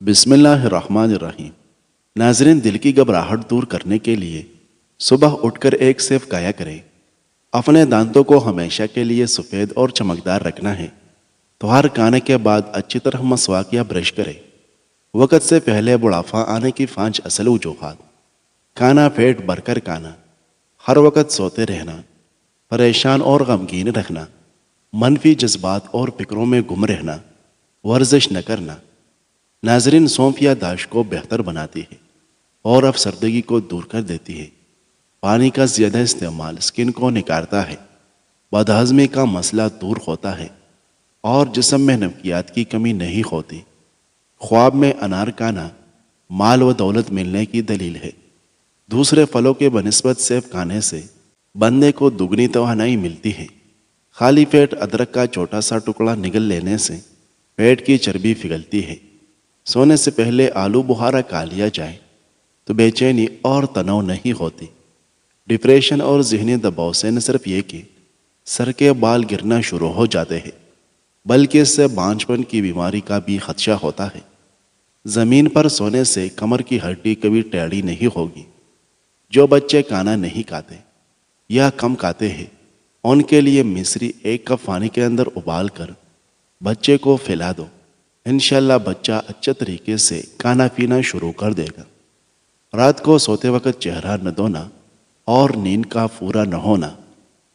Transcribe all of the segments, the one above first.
بسم اللہ الرحمن الرحیم۔ ناظرین، دل کی گھبراہٹ دور کرنے کے لیے صبح اٹھ کر ایک سیب کھایا کریں۔ اپنے دانتوں کو ہمیشہ کے لیے سفید اور چمکدار رکھنا ہے تو ہر کھانے کے بعد اچھی طرح مسواک یا برش کریں۔ وقت سے پہلے بڑھاپا آنے کی 5 اصل وجوہات: کھانا پیٹ بھر کر کھانا، ہر وقت سوتے رہنا، پریشان اور غمگین رکھنا، منفی جذبات اور فکروں میں گم رہنا، ورزش نہ کرنا۔ ناظرین، سونف یا داش کو بہتر بناتی ہے اور افسردگی کو دور کر دیتی ہے۔ پانی کا زیادہ استعمال سکن کو نکارتا ہے، بد ہضمی کا مسئلہ دور ہوتا ہے اور جسم میں نمکیات کی کمی نہیں ہوتی۔ خواب میں انار کھانا مال و دولت ملنے کی دلیل ہے۔ دوسرے پھلوں کے بنسبت سیب کھانے سے بندے کو دگنی توانائی ملتی ہے۔ خالی پیٹ ادرک کا چھوٹا سا ٹکڑا نگل لینے سے پیٹ کی چربی پگھلتی ہے۔ سونے سے پہلے آلو بخارا کھا لیا جائے تو بے چینی اور تناؤ نہیں ہوتی۔ ڈپریشن اور ذہنی دباؤ سے نہ صرف یہ کہ سر کے بال گرنا شروع ہو جاتے ہیں، بلکہ اس سے بانجھپن کی بیماری کا بھی خدشہ ہوتا ہے۔ زمین پر سونے سے کمر کی ہڈی کبھی ٹیڑھی نہیں ہوگی۔ جو بچے کھانا نہیں کھاتے یا کم کھاتے ہیں، ان کے لیے مصری 1 کپ پانی کے اندر ابال کر بچے کو پھیلا دو۔ انشاءاللہ بچہ اچھے طریقے سے کھانا پینا شروع کر دے گا۔ رات کو سوتے وقت چہرہ نہ دھونا اور نیند کا پورا نہ ہونا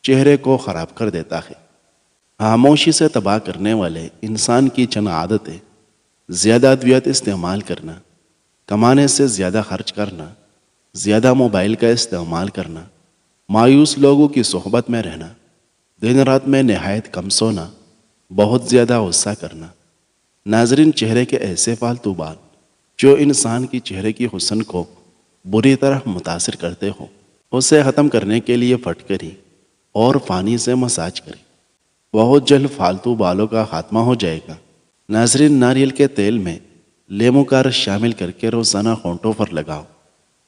چہرے کو خراب کر دیتا ہے۔ خاموشی سے تباہ کرنے والے انسان کی چند عادتیں: زیادہ ادویات استعمال کرنا، کمانے سے زیادہ خرچ کرنا، زیادہ موبائل کا استعمال کرنا، مایوس لوگوں کی صحبت میں رہنا، دن رات میں نہایت کم سونا، بہت زیادہ غصہ کرنا۔ ناظرین، چہرے کے ایسے فالتو بال جو انسان کی چہرے کی حسن کو بری طرح متاثر کرتے ہو، اسے ختم کرنے کے لیے پھٹکری اور پانی سے مساج کریں۔ بہت جلد فالتو بالوں کا خاتمہ ہو جائے گا۔ ناظرین، ناریل کے تیل میں لیموں کا رس شامل کر کے روزانہ ہونٹوں پر لگاؤ۔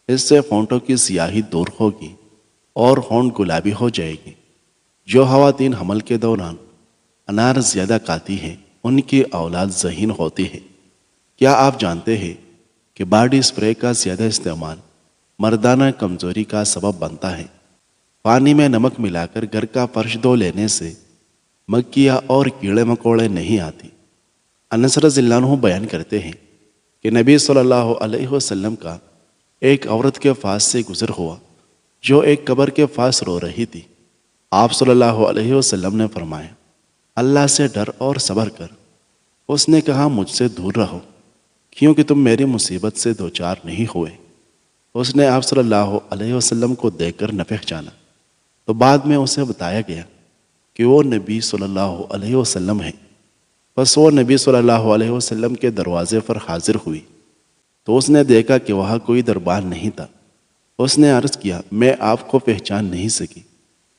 اس سے ہونٹوں کی سیاہی دور ہوگی اور ہونٹ گلابی ہو جائے گی۔ جو خواتین حمل کے دوران انار زیادہ کھاتی ہیں، ان کی اولاد ذہین ہوتی ہے۔ کیا آپ جانتے ہیں کہ باڈی اسپرے کا زیادہ استعمال مردانہ کمزوری کا سبب بنتا ہے؟ پانی میں نمک ملا کر گھر کا فرش دھو لینے سے مکھیاں اور کیڑے مکوڑے نہیں آتی۔ انس رضی اللہ عنہ بیان کرتے ہیں کہ نبی صلی اللہ علیہ وسلم کا ایک عورت کے پاس سے گزر ہوا جو ایک قبر کے پاس رو رہی تھی۔ آپ صلی اللہ علیہ وسلم نے فرمایا، اللہ سے ڈر اور صبر کر۔ اس نے کہا، مجھ سے دور رہو کیونکہ تم میری مصیبت سے دوچار نہیں ہوئے۔ اس نے آپ صلی اللہ علیہ وسلم کو دیکھ کر نہ پہچانا تو بعد میں اسے بتایا گیا کہ وہ نبی صلی اللہ علیہ وسلم ہے۔ بس وہ نبی صلی اللہ علیہ وسلم کے دروازے پر حاضر ہوئی تو اس نے دیکھا کہ وہاں کوئی دربان نہیں تھا۔ اس نے عرض کیا، میں آپ کو پہچان نہیں سکی۔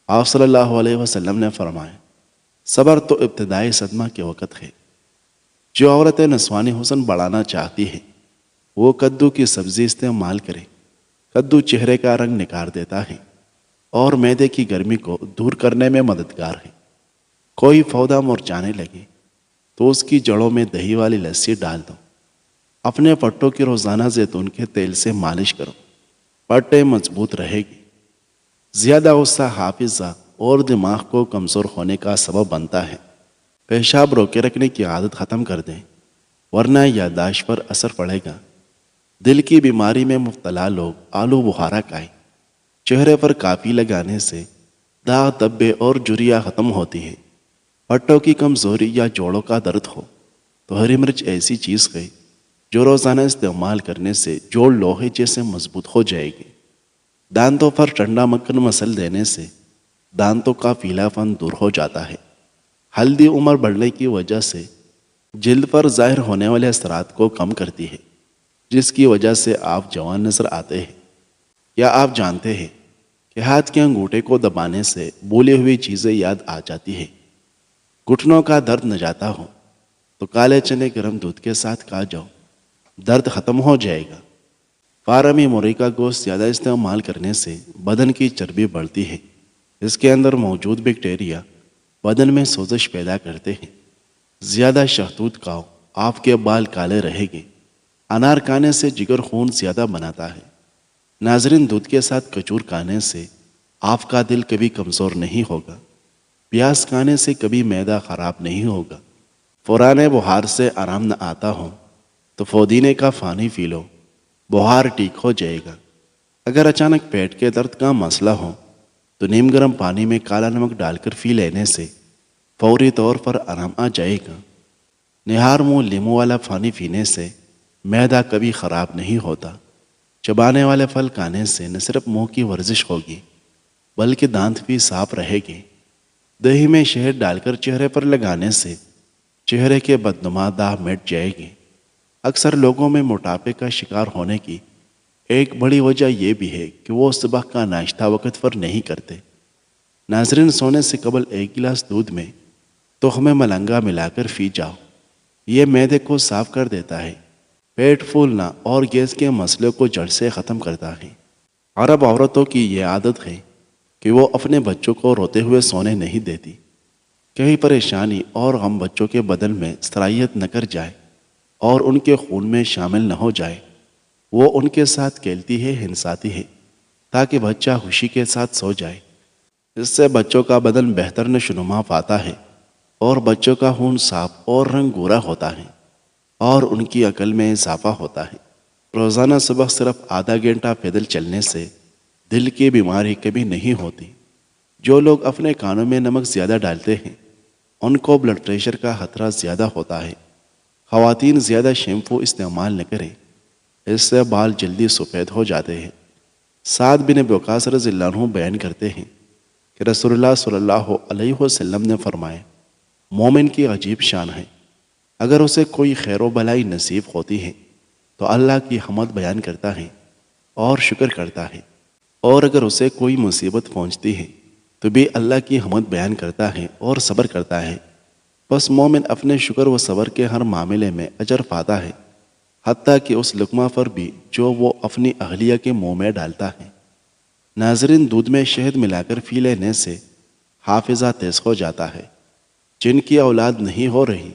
آپ صلی اللہ علیہ وسلم نے فرمایا، صبر تو ابتدائی صدمہ کے وقت ہے۔ جو عورتیں نسوانی حسن بڑھانا چاہتی ہیں، وہ کدو کی سبزی استعمال کریں۔ کدو چہرے کا رنگ نکار دیتا ہے اور معدے کی گرمی کو دور کرنے میں مددگار ہے۔ کوئی پودا مرجھانے لگے تو اس کی جڑوں میں دہی والی لسی ڈال دو۔ اپنے پٹوں کی روزانہ زیتون کے تیل سے مالش کرو، پٹیں مضبوط رہے گی۔ زیادہ غصہ حافظہ اور دماغ کو کمزور ہونے کا سبب بنتا ہے۔ پیشاب روکے رکھنے کی عادت ختم کر دیں ورنہ یادداشت پر اثر پڑے گا۔ دل کی بیماری میں مبتلا لوگ آلو بخارا کھائیں۔ چہرے پر کافی لگانے سے داغ، دبے اور جھریاں ختم ہوتی ہیں۔ پٹوں کی کمزوری یا جوڑوں کا درد ہو تو ہری مرچ ایسی چیز ہے جو روزانہ استعمال کرنے سے جوڑ لوہے جیسے مضبوط ہو جائے گی۔ دانتوں پر ٹھنڈا مکھن مسل دینے سے دانتوں کا پیلا پن دور ہو جاتا ہے۔ ہلدی عمر بڑھنے کی وجہ سے جلد پر ظاہر ہونے والے اثرات کو کم کرتی ہے، جس کی وجہ سے آپ جوان نظر آتے ہیں۔ کیا آپ جانتے ہیں کہ ہاتھ کے انگوٹھے کو دبانے سے بھولی ہوئی چیزیں یاد آ جاتی ہیں؟ گھٹنوں کا درد نہ جاتا ہو تو کالے چنے گرم دودھ کے ساتھ کھا جاؤ، درد ختم ہو جائے گا۔ فارمی مرغی کا گوشت زیادہ استعمال کرنے سے بدن کی چربی بڑھتی ہے۔ اس کے اندر موجود بیکٹیریا بدن میں سوزش پیدا کرتے ہیں۔ زیادہ شہتوت کھاؤ، آپ کے بال کالے رہیں گے۔ انار کھانے سے جگر خون زیادہ بناتا ہے۔ ناظرین، دودھ کے ساتھ کھجور کھانے سے آپ کا دل کبھی کمزور نہیں ہوگا۔ پیاز کھانے سے کبھی معدہ خراب نہیں ہوگا۔ پرانے بخار سے آرام نہ آتا ہو تو پودینے کا پانی پی لو، بخار ٹھیک ہو جائے گا۔ اگر اچانک پیٹ کے درد کا مسئلہ ہو تو نیم گرم پانی میں کالا نمک ڈال کر پی لینے سے فوری طور پر آرام آ جائے گا۔ نہار منہ لیمو والا پانی پینے سے معدہ کبھی خراب نہیں ہوتا۔ چبانے والے پھل کھانے سے نہ صرف منہ کی ورزش ہوگی بلکہ دانت بھی صاف رہے گے۔ دہی میں شہد ڈال کر چہرے پر لگانے سے چہرے کے بدنما داغ مٹ جائے گی۔ اکثر لوگوں میں موٹاپے کا شکار ہونے کی ایک بڑی وجہ یہ بھی ہے کہ وہ صبح کا ناشتہ وقت پر نہیں کرتے۔ ناظرین، سونے سے قبل ایک گلاس دودھ میں تخم ملنگا ملا کر پی جاؤ۔ یہ معدے کو صاف کر دیتا ہے، پیٹ پھولنا اور گیس کے مسئلے کو جڑ سے ختم کرتا ہے۔ عرب عورتوں کی یہ عادت ہے کہ وہ اپنے بچوں کو روتے ہوئے سونے نہیں دیتی، کہیں پریشانی اور غم بچوں کے بدن میں سرایت نہ کر جائے اور ان کے خون میں شامل نہ ہو جائے۔ وہ ان کے ساتھ کھیلتی ہے، ہنساتی ہے تاکہ بچہ خوشی کے ساتھ سو جائے۔ اس سے بچوں کا بدن بہتر نشوونما پاتا ہے اور بچوں کا خون صاف اور رنگ گورا ہوتا ہے اور ان کی عقل میں اضافہ ہوتا ہے۔ روزانہ صبح صرف آدھا گھنٹہ پیدل چلنے سے دل کی بیماری کبھی نہیں ہوتی۔ جو لوگ اپنے کانوں میں نمک زیادہ ڈالتے ہیں ان کو بلڈ پریشر کا خطرہ زیادہ ہوتا ہے۔ خواتین زیادہ شیمپو استعمال نہ کریں، اس سے بال جلدی سفید ہو جاتے ہیں۔ سعد بن ابی وقاص رضی اللہ عنہ بیان کرتے ہیں کہ رسول اللہ صلی اللہ علیہ وسلم نے فرمایا، مومن کی عجیب شان ہے، اگر اسے کوئی خیر و بلائی نصیب ہوتی ہے تو اللہ کی حمد بیان کرتا ہے اور شکر کرتا ہے، اور اگر اسے کوئی مصیبت پہنچتی ہے تو بھی اللہ کی حمد بیان کرتا ہے اور صبر کرتا ہے۔ بس مومن اپنے شکر و صبر کے ہر معاملے میں اجر پاتا ہے، حتیٰ کہ اس لقمہ پر بھی جو وہ اپنی اہلیہ کے منہ میں ڈالتا ہے۔ ناظرین، دودھ میں شہد ملا کر پی لینے سے حافظہ تیز ہو جاتا ہے۔ جن کی اولاد نہیں ہو رہی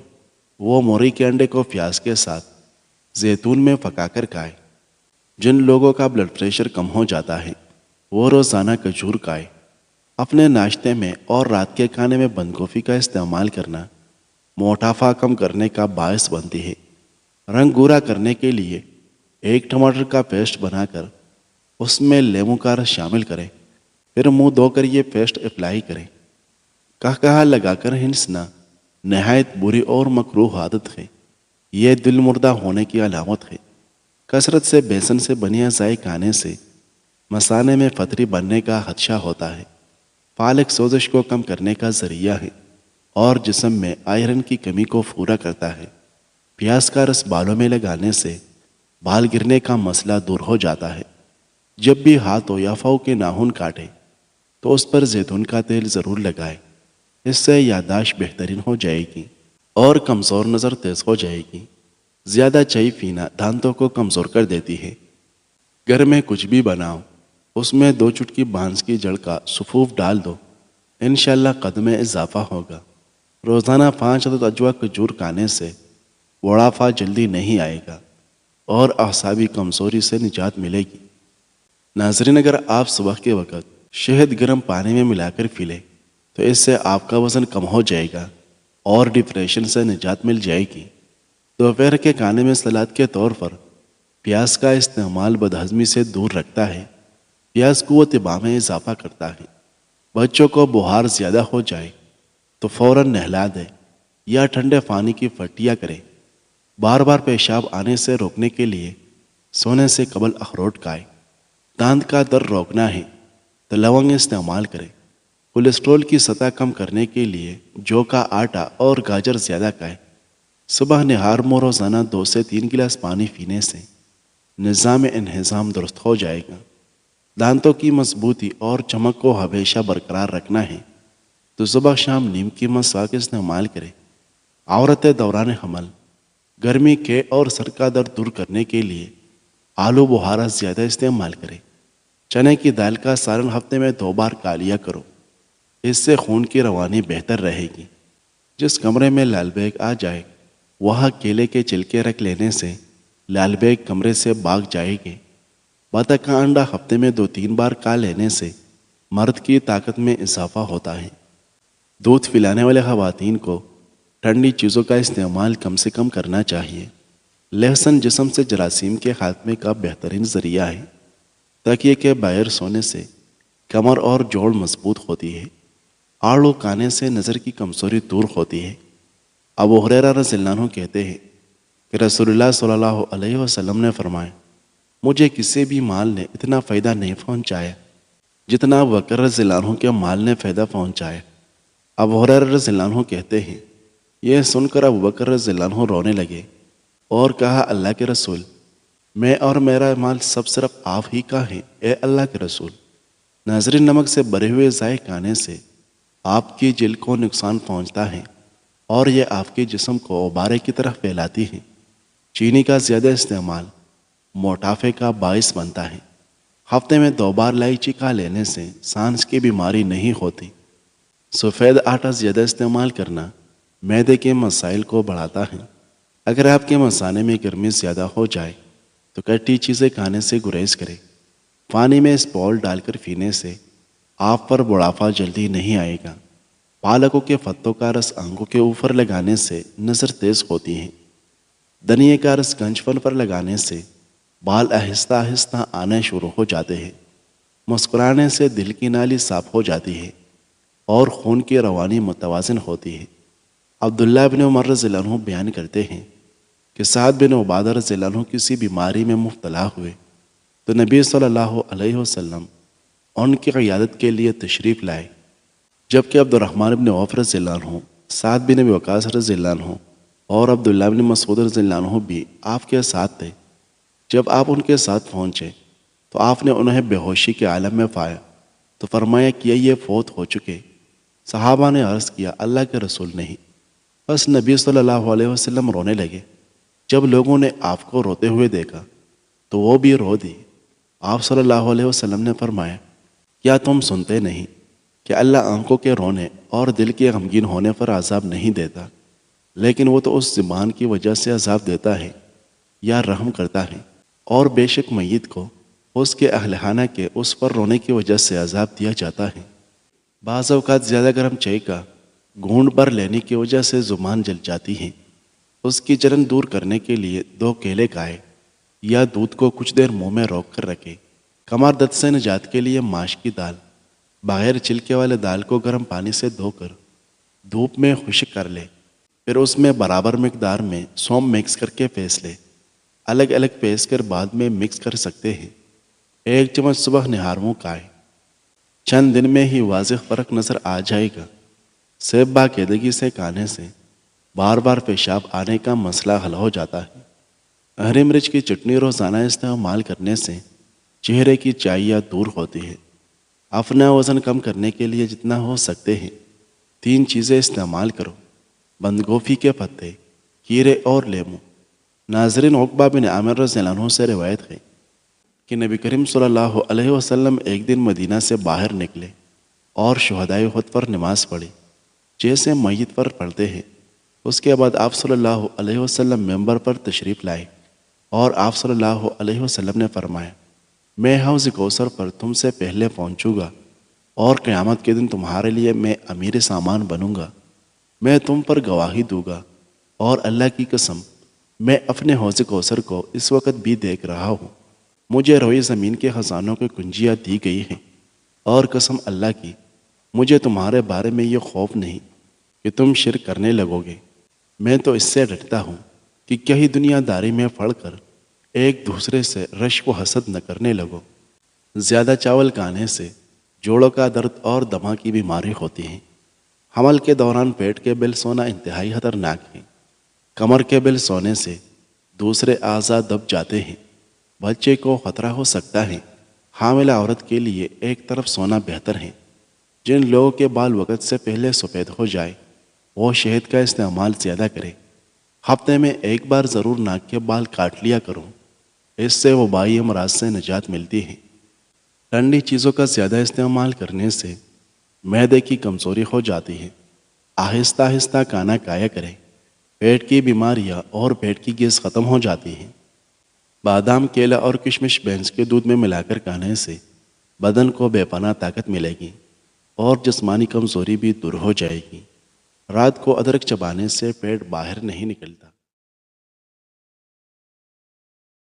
وہ موری کے انڈے کو پیاز کے ساتھ زیتون میں پکا کر کھائے۔ جن لوگوں کا بلڈ پریشر کم ہو جاتا ہے وہ روزانہ کھجور کھائے۔ اپنے ناشتے میں اور رات کے کھانے میں بند گوبھی کا استعمال کرنا موٹاپا کم کرنے کا باعث بنتی ہے۔ رنگ گورا کرنے کے لیے ایک ٹماٹر کا پیسٹ بنا کر اس میں لیموں کا رس شامل کریں، پھر منہ دھو کر یہ پیسٹ اپلائی کریں۔ کہا لگا کر ہنسنا نہایت بری اور مکروہ عادت ہے، یہ دل مردہ ہونے کی علامت ہے۔ کثرت سے بیسن سے بنی غذائیں کھانے سے مثانے میں پتھری بننے کا خدشہ ہوتا ہے۔ پالک سوزش کو کم کرنے کا ذریعہ ہے اور جسم میں آئرن کی کمی کو پورا کرتا ہے۔ پیاز کا رس بالوں میں لگانے سے بال گرنے کا مسئلہ دور ہو جاتا ہے۔ جب بھی ہاتھوں یا پاؤں کے ناخن کاٹے تو اس پر زیتون کا تیل ضرور لگائے، اس سے یادداشت بہترین ہو جائے گی اور کمزور نظر تیز ہو جائے گی۔ زیادہ چائے پینا دانتوں کو کمزور کر دیتی ہے۔ گھر میں کچھ بھی بناؤ، اس میں 2 چٹکی بانس کی جڑ کا سفوف ڈال دو، انشاءاللہ قد میں اضافہ ہوگا۔ روزانہ 5 عدد اجوا کھجور کھانے سے بڑھاپا جلدی نہیں آئے گا اور اعصابی کمزوری سے نجات ملے گی۔ ناظرین، اگر آپ صبح کے وقت شہد گرم پانی میں ملا کر پی لیں تو اس سے آپ کا وزن کم ہو جائے گا اور ڈپریشن سے نجات مل جائے گی۔ دوپہر کے کھانے میں سلاد کے طور پر پیاز کا استعمال بدہضمی سے دور رکھتا ہے۔ پیاز قوت دفاع میں اضافہ کرتا ہے۔ بچوں کو بخار زیادہ ہو جائے تو فوراً نہلا دیں یا ٹھنڈے پانی کی پٹیاں کریں۔ بار بار پیشاب آنے سے روکنے کے لیے سونے سے قبل اخروٹ کھائیں۔ دانت کا درد روکنا ہے تو لونگ استعمال کریں۔ کولیسٹرول کی سطح کم کرنے کے لیے جو کا آٹا اور گاجر زیادہ کھائیں۔ صبح نہار میں روزانہ 2 سے 3 گلاس پانی پینے سے نظام انہضام درست ہو جائے گا۔ دانتوں کی مضبوطی اور چمک کو ہمیشہ برقرار رکھنا ہے تو صبح شام نیم کی مسواک استعمال کریں۔ عورتیں دوران حمل گرمی کے اور سر کا درد دور کرنے کے لیے آلو بخارا زیادہ استعمال کریں۔ چنے کی دال کا سالن ہفتے میں 2 بار کھا لیا کرو، اس سے خون کی روانی بہتر رہے گی۔ جس کمرے میں لال بیگ آ جائے وہاں کیلے کے چھلکے رکھ لینے سے لال بیگ کمرے سے بھاگ جائے گی۔ بطخ کا انڈا ہفتے میں 2-3 بار کھا لینے سے مرد کی طاقت میں اضافہ ہوتا ہے۔ دودھ پلانے والے خواتین کو ٹھنڈی چیزوں کا استعمال کم سے کم کرنا چاہیے۔ لہسن جسم سے جراثیم کے خاتمے کا بہترین ذریعہ ہے۔ تکیے کے بغیر سونے سے کمر اور جوڑ مضبوط ہوتی ہے۔ آڑو کھانے سے نظر کی کمزوری دور ہوتی ہے۔ ابو ہریرہ رضی اللہ عنہ کہتے ہیں کہ رسول اللہ صلی اللہ علیہ وسلم نے فرمایا، مجھے کسی بھی مال نے اتنا فائدہ نہیں پہنچایا جتنا ابو بکر رضی اللہ عنہ کے مال نے فائدہ پہنچایا۔ ابو ہریرہ رضی اللہ عنہ کہتے ہیں، یہ سن کر ابو بکر رضی اللہ عنہ رونے لگے اور کہا، اللہ کے رسول، میں اور میرا مال سب صرف آپ ہی کا ہے، اے اللہ کے رسول۔ ناظرین، نمک سے بھرے ہوئے ذائقے کھانے سے آپ کی جلد کو نقصان پہنچتا ہے اور یہ آپ کے جسم کو غبارے کی طرح پھیلاتی ہے۔ چینی کا زیادہ استعمال موٹاپے کا باعث بنتا ہے۔ ہفتے میں 2 بار الائچی کھا لینے سے سانس کی بیماری نہیں ہوتی۔ سفید آٹا زیادہ استعمال کرنا معدے کے مسائل کو بڑھاتا ہے۔ اگر آپ کے مثانے میں گرمی زیادہ ہو جائے تو کھٹی چیزیں کھانے سے گریز کریں۔ پانی میں اسپول ڈال کر پینے سے آپ پر بڑھاپا جلدی نہیں آئے گا۔ پالکوں کے پتوں کا رس آنکھوں کے اوپر لگانے سے نظر تیز ہوتی ہے۔ دھنیے کا رس گنج پن پر لگانے سے بال آہستہ آہستہ آنے شروع ہو جاتے ہیں۔ مسکرانے سے دل کی نالی صاف ہو جاتی ہے اور خون کی روانی متوازن ہوتی ہے۔ عبداللہ بن عمر رضی اللہ عنہ بیان کرتے ہیں کہ سعد بن عبادہ رضی اللہ عنہ کسی بیماری میں مبتلا ہوئے تو نبی صلی اللہ علیہ وسلم ان کی عیادت کے لیے تشریف لائے، جبکہ عبد الرحمن بن عوف رضی اللہ عنہ، سعد بن ابی وقاص رضی اللہ عنہ اور عبداللہ بن مسعود رضی اللہ عنہ بھی آپ کے ساتھ تھے۔ جب آپ ان کے ساتھ پہنچے تو آپ نے انہیں بے ہوشی کے عالم میں پایا تو فرمایا کہ یہ فوت ہو چکے۔ صحابہ نے عرض کیا، اللہ کے رسول نہیں۔ بس نبی صلی اللہ علیہ وسلم رونے لگے۔ جب لوگوں نے آپ کو روتے ہوئے دیکھا تو وہ بھی رو دی۔ آپ صلی اللہ علیہ وسلم نے فرمایا، کیا تم سنتے نہیں کہ اللہ آنکھوں کے رونے اور دل کے غمگین ہونے پر عذاب نہیں دیتا، لیکن وہ تو اس زبان کی وجہ سے عذاب دیتا ہے یا رحم کرتا ہے، اور بے شک میت کو اس کے اہل خانہ کے اس پر رونے کی وجہ سے عذاب دیا جاتا ہے۔ بعض اوقات زیادہ گرم چائے کا گھونٹ بھر لینے کی وجہ سے زبان جل جاتی ہے۔ اس کی جلن دور کرنے کے لیے 2 کیلے کھائے یا دودھ کو کچھ دیر منہ میں روک کر رکھے۔ کمر درد سے نجات کے لیے ماش کی دال بغیر چھلکے والے دال کو گرم پانی سے دھو کر دھوپ میں خشک کر لے، پھر اس میں برابر مقدار میں سونف مکس کر کے پیس لے۔ الگ الگ پیس کر بعد میں مکس کر سکتے ہیں۔ 1 چمچ صبح نہار منہ کھائے۔ چند دن میں ہی واضح فرق نظر آ جائے گا۔ سیب باقاعدگی سے کھانے سے بار بار پیشاب آنے کا مسئلہ حل ہو جاتا ہے۔ ہری مرچ کی چٹنی روزانہ استعمال کرنے سے چہرے کی چاہیاں دور ہوتی ہے۔ اپنا وزن کم کرنے کے لیے جتنا ہو سکتے ہیں 3 چیزیں استعمال کرو: بند گوبھی کے پتے، کھیرے اور لیموں۔ ناظرین، عقبہ بن عامر رضی اللہ عنہ سے روایت ہے کہ نبی کریم صلی اللہ علیہ وسلم ایک دن مدینہ سے باہر نکلے اور شہدائے احد پر نماز پڑھی جیسے میت پر پڑھتے ہیں۔ اس کے بعد آپ صلی اللہ علیہ وسلم ممبر پر تشریف لائے اور آپ صلی اللہ علیہ وسلم نے فرمایا، میں حوض کوثر پر تم سے پہلے پہنچوں گا اور قیامت کے دن تمہارے لیے میں امیر سامان بنوں گا۔ میں تم پر گواہی دوں گا اور اللہ کی قسم، میں اپنے حوض کوثر کو اس وقت بھی دیکھ رہا ہوں۔ مجھے روئے زمین کے خزانوں کی کنجیاں دی گئی ہیں، اور قسم اللہ کی، مجھے تمہارے بارے میں یہ خوف نہیں کہ تم شرک کرنے لگو گے۔ میں تو اس سے ڈرتا ہوں کہ کہیں دنیا داری میں پڑ کر ایک دوسرے سے رشک و حسد نہ کرنے لگو۔ زیادہ چاول کھانے سے جوڑوں کا درد اور دمہ کی بیماری ہوتی ہے۔ حمل کے دوران پیٹ کے بل سونا انتہائی خطرناک ہے۔ کمر کے بل سونے سے دوسرے اعضاء دب جاتے ہیں، بچے کو خطرہ ہو سکتا ہے۔ حاملہ عورت کے لیے ایک طرف سونا بہتر ہے۔ جن لوگوں کے بال وقت سے پہلے سفید ہو جائے وہ شہد کا استعمال زیادہ کرے۔ ہفتے میں 1 بار ضرور ناک کے بال کاٹ لیا کرو، اس سے وبائی امراض سے نجات ملتی ہے۔ ٹھنڈی چیزوں کا زیادہ استعمال کرنے سے معدے کی کمزوری ہو جاتی ہے۔ آہستہ آہستہ کھانا کھایا کریں، پیٹ کی بیماریاں اور پیٹ کی گیس ختم ہو جاتی ہیں۔ بادام، کیلا اور کشمش بھینس کے دودھ میں ملا کر کھانے سے بدن کو بے پناہ طاقت ملے گی اور جسمانی کمزوری بھی دور ہو جائے گی۔ رات کو ادرک چبانے سے پیٹ باہر نہیں نکلتا۔